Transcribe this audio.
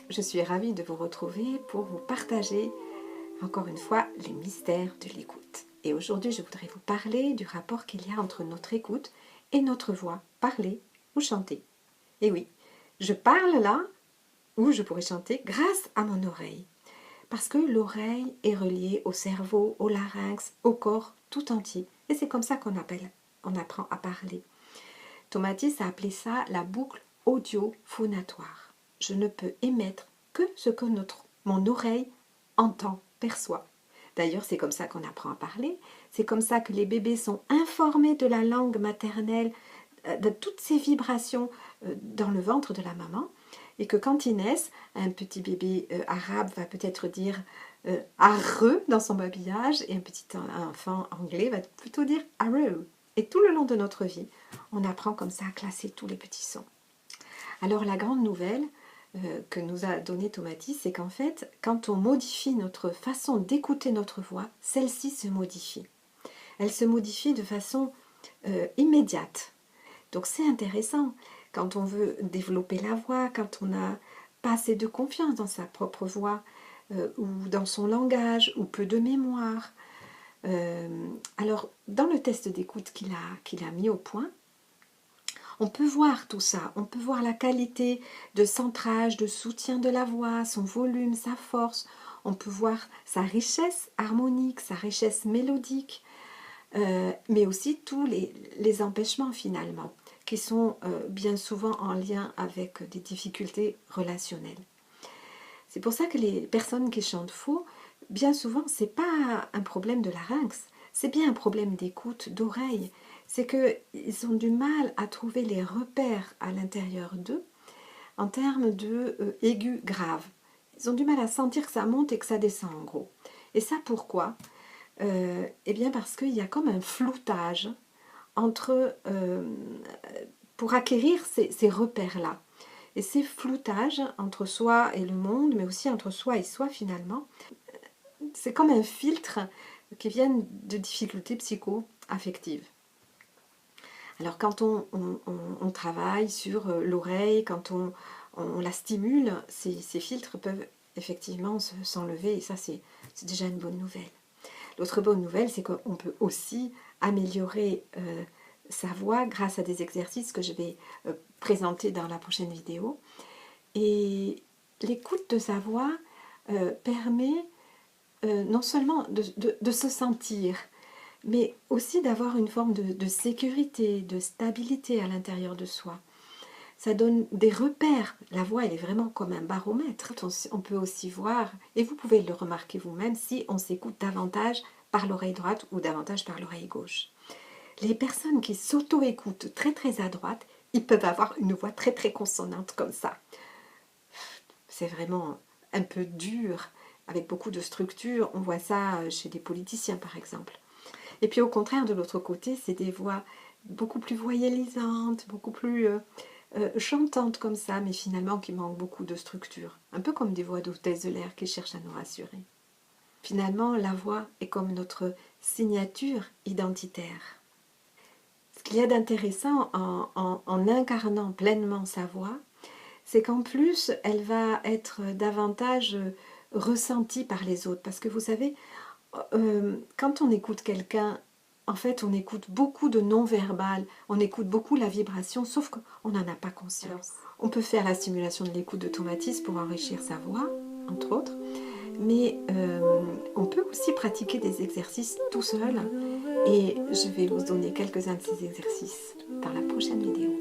Je suis ravie de vous retrouver pour vous partager encore une fois les mystères de l'écoute. Et aujourd'hui, je voudrais vous parler du rapport qu'il y a entre notre écoute et notre voix, parler ou chanter. Et oui, je parle là, ou je pourrais chanter, grâce à mon oreille. Parce que l'oreille est reliée au cerveau, au larynx, au corps tout entier. Et c'est comme ça qu'on apprend à parler. Tomatis a appelé ça la boucle audio-phonatoire. Je ne peux émettre que ce que mon oreille entend, perçoit. D'ailleurs, c'est comme ça qu'on apprend à parler. C'est comme ça que les bébés sont informés de la langue maternelle, de toutes ces vibrations dans le ventre de la maman. Et que quand ils naissent, un petit bébé arabe va peut-être dire arre dans son babillage et un petit enfant anglais va plutôt dire arrow. Et tout le long de notre vie, on apprend comme ça à classer tous les petits sons. Alors la grande nouvelle que nous a donnée Tomatis, c'est qu'en fait, quand on modifie notre façon d'écouter notre voix, celle-ci se modifie. Elle se modifie de façon immédiate. Donc c'est intéressant quand on veut développer la voix, quand on n'a pas assez de confiance dans sa propre voix, ou dans son langage, ou peu de mémoire. Alors, dans le test d'écoute qu'il a mis au point, on peut voir tout ça, on peut voir la qualité de centrage, de soutien de la voix, son volume, sa force, on peut voir sa richesse harmonique, sa richesse mélodique, mais aussi tous les empêchements finalement, qui sont bien souvent en lien avec des difficultés relationnelles. C'est pour ça que les personnes qui chantent faux, bien souvent, ce n'est pas un problème de larynx, c'est bien un problème d'écoute, d'oreille. C'est qu'ils ont du mal à trouver les repères à l'intérieur d'eux en termes de aigu grave. Ils ont du mal à sentir que ça monte et que ça descend en gros. Et ça pourquoi ? Eh bien parce qu'il y a comme un floutage pour acquérir ces repères-là. Et ces floutages entre soi et le monde, mais aussi entre soi et soi finalement, c'est comme un filtre qui vient de difficultés psycho-affectives. Alors quand on travaille sur l'oreille, quand on la stimule, ces filtres peuvent effectivement s'enlever et ça c'est déjà une bonne nouvelle. L'autre bonne nouvelle, c'est qu'on peut aussi améliorer sa voix grâce à des exercices que je vais présenter dans la prochaine vidéo. Et l'écoute de sa voix permet non seulement de se sentir, mais aussi d'avoir une forme de sécurité, de stabilité à l'intérieur de soi. Ça donne des repères. La voix, elle est vraiment comme un baromètre. On peut aussi voir, et vous pouvez le remarquer vous-même, si on s'écoute davantage par l'oreille droite ou davantage par l'oreille gauche. Les personnes qui s'auto-écoutent très très à droite, ils peuvent avoir une voix très très consonante comme ça. C'est vraiment un peu dur, avec beaucoup de structure. On voit ça chez des politiciens par exemple. Et puis au contraire, de l'autre côté, c'est des voix beaucoup plus voyellisantes, beaucoup plus chantantes comme ça, mais finalement qui manquent beaucoup de structure. Un peu comme des voix d'hôtesse de l'air qui cherchent à nous rassurer. Finalement, la voix est comme notre signature identitaire. Ce qu'il y a d'intéressant en incarnant pleinement sa voix, c'est qu'en plus, elle va être davantage ressentie par les autres. Parce que vous savez, quand on écoute quelqu'un, en fait, on écoute beaucoup de non-verbal, on écoute beaucoup la vibration, sauf qu'on n'en a pas conscience. On peut faire la stimulation de l'écoute de Tomatis pour enrichir sa voix, entre autres, mais on peut aussi pratiquer des exercices tout seul, et je vais vous donner quelques-uns de ces exercices dans la prochaine vidéo.